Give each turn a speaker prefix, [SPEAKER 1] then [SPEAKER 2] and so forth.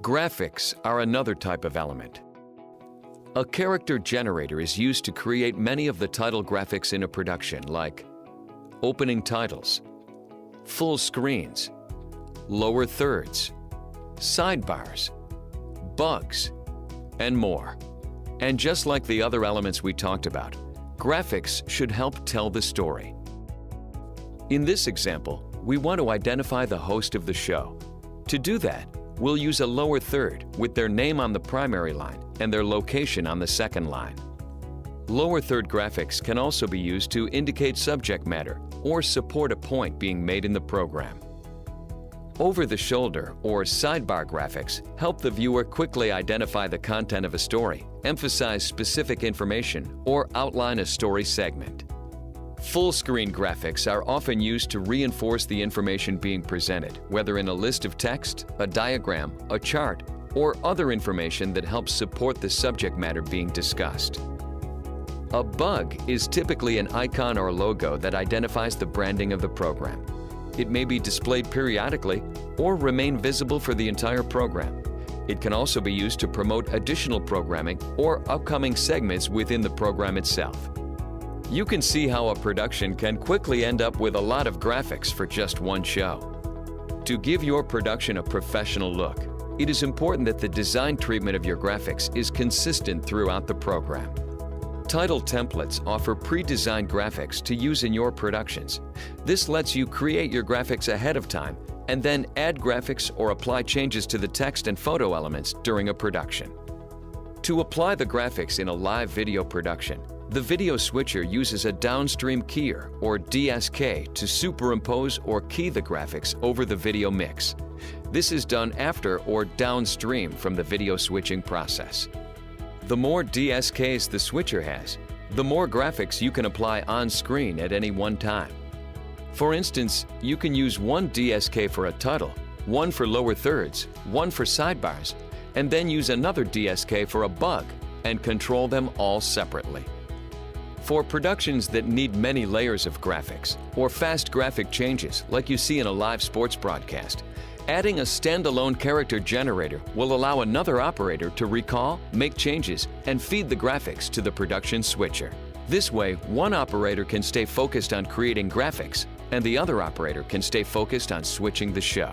[SPEAKER 1] Graphics are another type of element. A character generator is used to create many of the title graphics in a production, like opening titles, full screens, lower thirds, sidebars, bugs, and more. And just like the other elements we talked about, graphics should help tell the story. In this example, we want to identify the host of the show. To do that, we'll use a lower third with their name on the primary line and their location on the second line. Lower third graphics can also be used to indicate subject matter or support a point being made in the program. Over-the-shoulder or sidebar graphics help the viewer quickly identify the content of a story, emphasize specific information, or outline a story segment. Full-screen graphics are often used to reinforce the information being presented, whether in a list of text, a diagram, a chart, or other information that helps support the subject matter being discussed. A bug is typically an icon or logo that identifies the branding of the program. It may be displayed periodically or remain visible for the entire program. It can also be used to promote additional programming or upcoming segments within the program itself. You can see how a production can quickly end up with a lot of graphics for just one show. To give your production a professional look, it is important that the design treatment of your graphics is consistent throughout the program. Title templates offer pre-designed graphics to use in your productions. This lets you create your graphics ahead of time and then add graphics or apply changes to the text and photo elements during a production. To apply the graphics in a live video production, the video switcher uses a downstream keyer, or DSK, to superimpose or key the graphics over the video mix. This is done after or downstream from the video switching process. The more DSKs the switcher has, the more graphics you can apply on screen at any one time. For instance, you can use one DSK for a title, one for lower thirds, one for sidebars, and then use another DSK for a bug and control them all separately. For productions that need many layers of graphics or fast graphic changes like you see in a live sports broadcast, adding a standalone character generator will allow another operator to recall, make changes, and feed the graphics to the production switcher. This way, one operator can stay focused on creating graphics, and the other operator can stay focused on switching the show.